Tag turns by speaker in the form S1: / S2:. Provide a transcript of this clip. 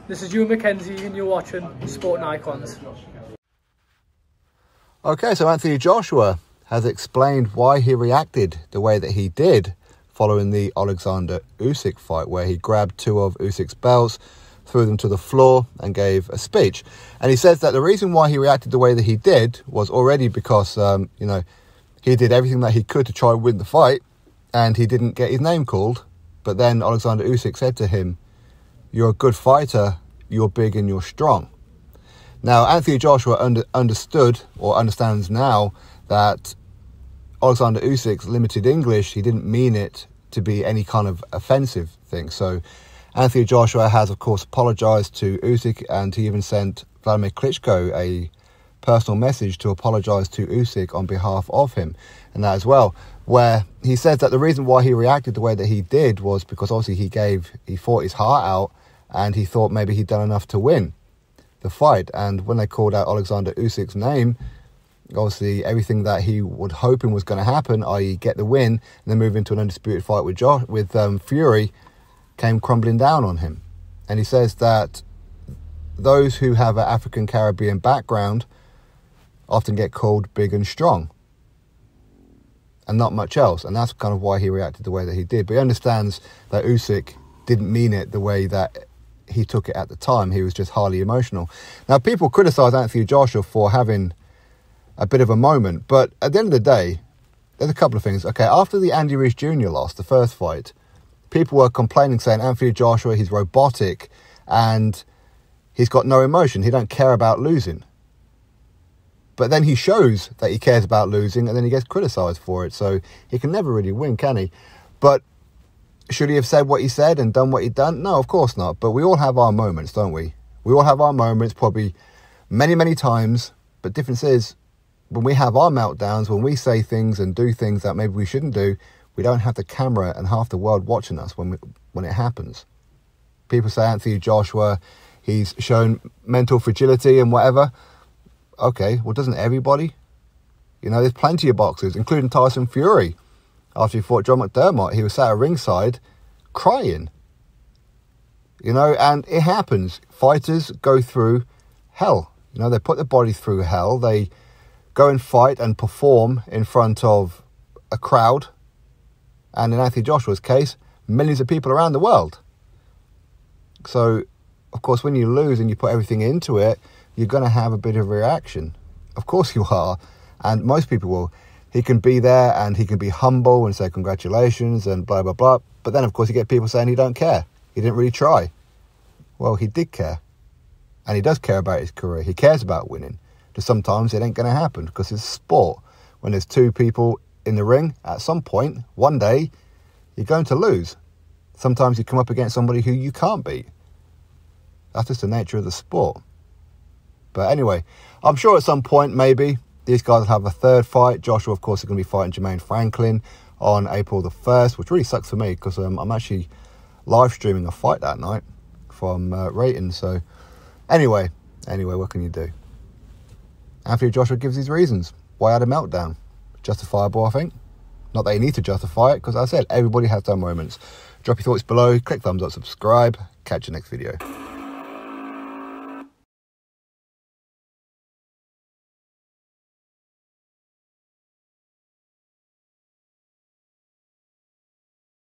S1: This is Hugh Mackenzie and you're watching Sporting Icons.
S2: Okay, so Anthony Joshua has explained why he reacted the way that he did following the Oleksandr Usyk fight, where he grabbed two of Usyk's belts, threw them to the floor and gave a speech. And he says that the reason why he reacted the way that he did was already because, he did everything that he could to try and win the fight and he didn't get his name called. But then Oleksandr Usyk said to him, "You're a good fighter, you're big and you're strong." Now, Anthony Joshua understood or understands now that Oleksandr Usyk's limited English, he didn't mean it to be any kind of offensive thing. So Anthony Joshua has, of course, apologised to Usyk, and he even sent Vladimir Klitschko a personal message to apologise to Usyk on behalf of him. And that as well, where he says that the reason why he reacted the way that he did was because obviously he fought his heart out and he thought maybe he'd done enough to win the fight. And when they called out Oleksandr Usyk's name, obviously everything that he was hoping was going to happen, i.e. get the win and then move into an undisputed fight with Fury, came crumbling down on him. And he says that those who have an African Caribbean background often get called big and strong and not much else. And that's kind of why he reacted the way that he did. But he understands that Usyk didn't mean it the way that he took it at the time. He was just highly emotional. Now, people criticise Anthony Joshua for having a bit of a moment, but at the end of the day, there's a couple of things. Okay, after the Andy Ruiz Jr. loss, the first fight, people were complaining, saying Anthony Joshua, he's robotic and he's got no emotion. He don't care about losing. But then he shows that he cares about losing and then he gets criticised for it. So he can never really win, can he? But should he have said what he said and done what he'd done? No, of course not. But we all have our moments, don't we? We all have our moments, probably many, many times. But difference is, when we have our meltdowns, when we say things and do things that maybe we shouldn't do, we don't have the camera and half the world watching us when it happens. People say Anthony Joshua, he's shown mental fragility and whatever. Okay, well, doesn't everybody? You know, there's plenty of boxers, including Tyson Fury. After he fought John McDermott, he was sat at ringside crying. You know, and it happens. Fighters go through hell. You know, they put their body through hell. They go and fight and perform in front of a crowd. And in Anthony Joshua's case, millions of people around the world. So, of course, when you lose and you put everything into it, you're going to have a bit of a reaction. Of course you are. And most people will. He can be there and he can be humble and say congratulations and blah, blah, blah. But then, of course, you get people saying he don't care. He didn't really try. Well, he did care. And he does care about his career. He cares about winning. Just sometimes it ain't going to happen because it's sport. When there's two people in the ring, at some point, one day, you're going to lose. Sometimes you come up against somebody who you can't beat. That's just the nature of the sport. But anyway, I'm sure at some point, maybe, these guys will have a third fight. Joshua, of course, is going to be fighting Jermaine Franklin on April the 1st, which really sucks for me because I'm actually live streaming a fight that night from ratings. So anyway, what can you do? Anthony Joshua gives his reasons why I had a meltdown. Justifiable, I think. Not that you need to justify it, because as I said, everybody has their moments. Drop your thoughts below, click thumbs up, subscribe. Catch you next video.